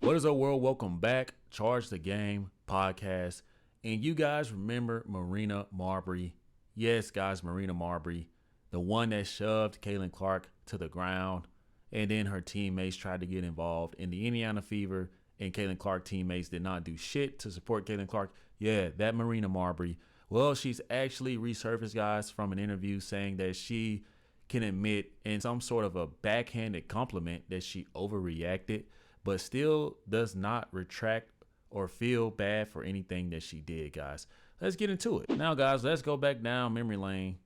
What is up, world? Welcome back. Charge the Game podcast. And you guys remember Marina Mabrey. Yes, guys, Marina Mabrey, the one that shoved Caitlin Clark to the ground. And then her teammates tried to get involved in the Indiana Fever. And Caitlin Clark teammates did not do shit to support Caitlin Clark. Yeah, that Marina Mabrey. Well, she's actually resurfaced, guys, from an interview saying that she can admit in some sort of a backhanded compliment that she overreacted, but still does not retract or feel bad for anything that she did, guys. Let's get into it. Now, guys, let's go back down memory lane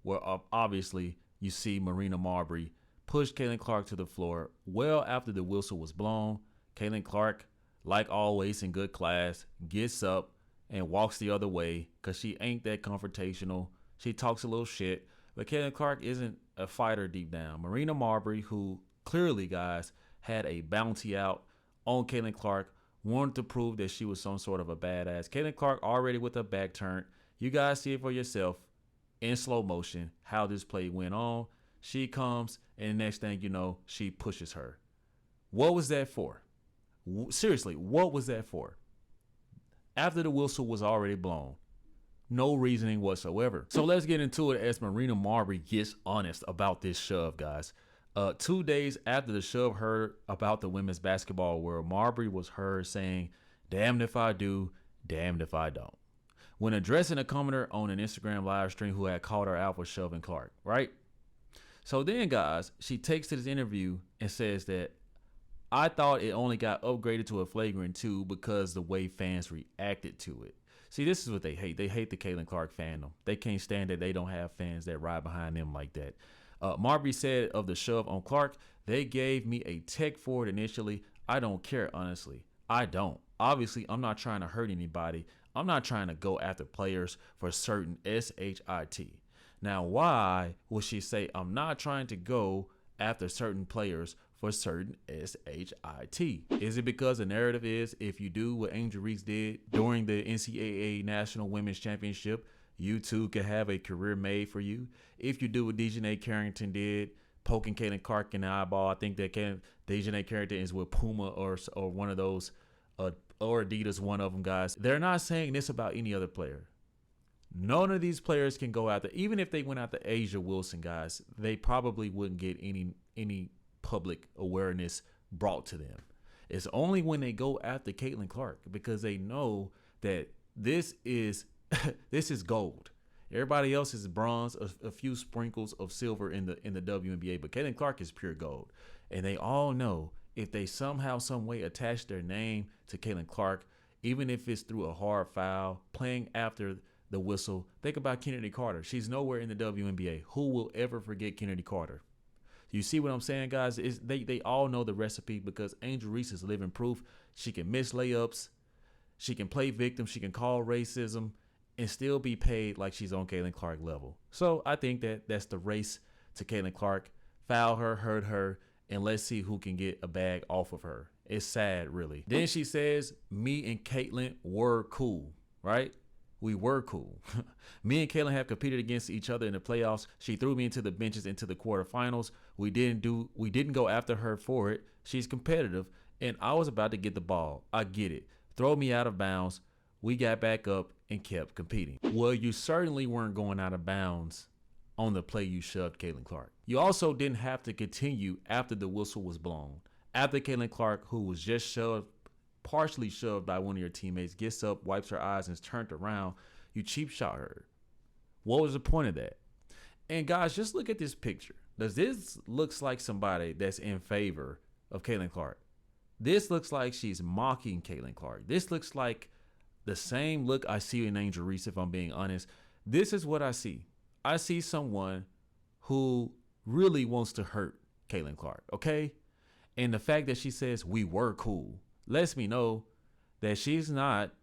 where obviously you see Marina Mabrey push Caitlin Clark to the floor well after the whistle was blown. Caitlin Clark, like always in good class, gets up and walks the other way because she ain't that confrontational. She talks a little shit, but Caitlin Clark isn't a fighter deep down. Marina Mabrey, who clearly, guys, had a bounty out on Caitlin Clark, wanted to prove that she was some sort of a badass. Caitlin Clark already with her back turned. You guys see it for yourself in slow motion how this play went on. She comes, and the next thing you know, she pushes her. What was that for? Seriously, what was that for? After the whistle was already blown. No reasoning whatsoever. So let's get into it as Marina Mabrey gets honest about this shove, guys. 2 days after the shove heard about the women's basketball world, Mabrey was heard saying, "Damned if I do, damned if I don't," when addressing a commenter on an Instagram live stream who had called her out for shoving Clark, right? So then, guys, she takes to this interview and says that, "I thought it only got upgraded to a flagrant 2 because the way fans reacted to it." See, this is what they hate. They hate the Caitlin Clark fandom. They can't stand that they don't have fans that ride behind them like that. Mabrey said of the shove on Clark, "They gave me a tech for it initially. I don't care, honestly. I don't. Obviously, I'm not trying to hurt anybody. I'm not trying to go after players for certain SHIT. Now, why would she say I'm not trying to go after certain players for certain SHIT? Is it because the narrative is if you do what Angel Reese did during the NCAA National Women's Championship, you too can have a career made for you? If you do what Dejanay Carrington did, poking Caitlin Clark in the eyeball, I think that Dejanay Carrington is with Puma or one of those, or Adidas, one of them, guys. They're not saying this about any other player. None of these players can go after, even if they went after Asia Wilson, guys, they probably wouldn't get any public awareness brought to them. It's only when they go after Caitlin Clark because they know that this is this is gold. Everybody else is bronze, a few sprinkles of silver in the WNBA, but Caitlin Clark is pure gold. And they all know if they somehow, some way attach their name to Caitlin Clark, even if it's through a hard foul, playing after the whistle. Think about Kennedy Carter. She's nowhere in the WNBA. Who will ever forget Kennedy Carter? You see what I'm saying, guys? They all know the recipe because Angel Reese is living proof. She can miss layups. She can play victim. She can call racism and still be paid like she's on Caitlin Clark level. So I think that's the race to Caitlin Clark. Foul her, hurt her, and let's see who can get a bag off of her. It's sad, really. Then she says, "Me and Caitlin were cool," right? We were cool. "Me and Caitlin have competed against each other in the playoffs. She threw me into the benches into the quarterfinals. We didn't go after her for it. She's competitive, and I was about to get the ball. I get it. Throw me out of bounds. We got back up and kept competing." Well, you certainly weren't going out of bounds on the play you shoved Caitlin Clark. You also didn't have to continue after the whistle was blown. After Caitlin Clark, who was just partially shoved by one of your teammates, gets up, wipes her eyes, and is turned around, you cheap shot her. What was the point of that? And guys, just look at this picture. Does this looks like somebody that's in favor of Caitlin Clark? This looks like she's mocking Caitlin Clark. This looks like the same look I see in Angel Reese, if I'm being honest. This is what I see. I see someone who really wants to hurt Caitlin Clark, okay? And the fact that she says we were cool lets me know that she's not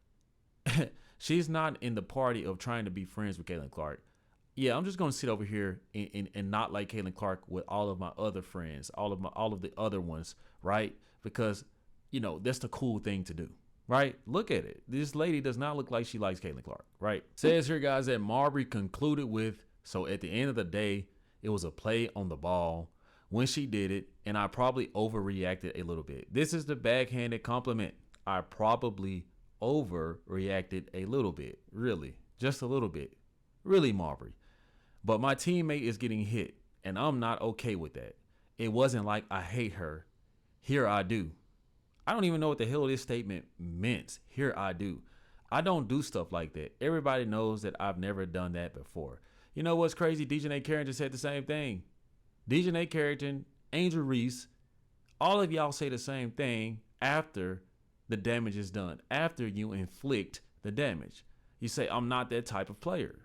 she's not in the party of trying to be friends with Caitlin Clark. Yeah, I'm just gonna sit over here and not like Caitlin Clark with all of my other friends, all of the other ones, right? Because that's the cool thing to do, right? Look at it. This lady does not look like she likes Caitlin Clark, right? Says here, guys, that Mabrey concluded with, "So at the end of the day, it was a play on the ball. when she did it, and I probably overreacted a little bit. This is the backhanded compliment. I probably overreacted a little bit, really, just a little bit, really, Mabrey. But my teammate is getting hit, and I'm not okay with that. It wasn't like I hate her. Here I do. I don't even know what the hell this statement meant. Here I do. I don't do stuff like that. Everybody knows that I've never done that before. You know what's crazy? DJ Carrington said the same thing. DJ Carrington, Angel Reese, all of y'all say the same thing after the damage is done, after you inflict the damage. You say, I'm not that type of player.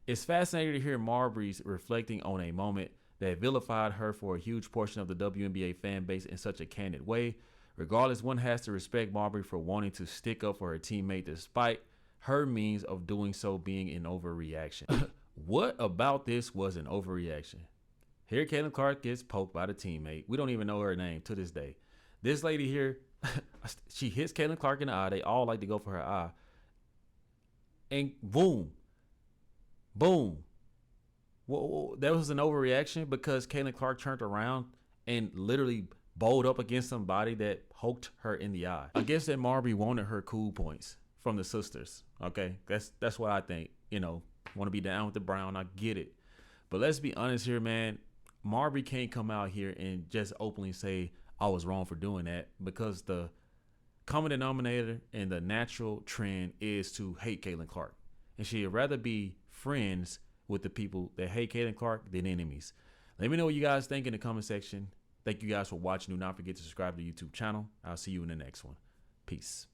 It's fascinating to hear Mabrey's reflecting on a moment that vilified her for a huge portion of the WNBA fan base in such a candid way. Regardless, one has to respect Mabrey for wanting to stick up for her teammate despite her means of doing so being an overreaction. What about this was an overreaction? Here, Caitlin Clark gets poked by the teammate. We don't even know her name to this day. This lady here, she hits Caitlin Clark in the eye. They all like to go for her eye. And boom. Boom. Whoa, that was an overreaction because Caitlin Clark turned around and literally bowled up against somebody that poked her in the eye. I guess that Mabrey wanted her cool points from the sisters. Okay, that's what I think. You know, want to be down with the Brown. I get it. But let's be honest here, man. Mabrey can't come out here and just openly say I was wrong for doing that, because the common denominator and the natural trend is to hate Caitlin Clark. And she'd rather be friends with the people that hate Caitlin Clark than enemies. Let me know what you guys think in the comment section. Thank you guys for watching. Do not forget to subscribe to the YouTube channel. I'll see you in the next one. Peace.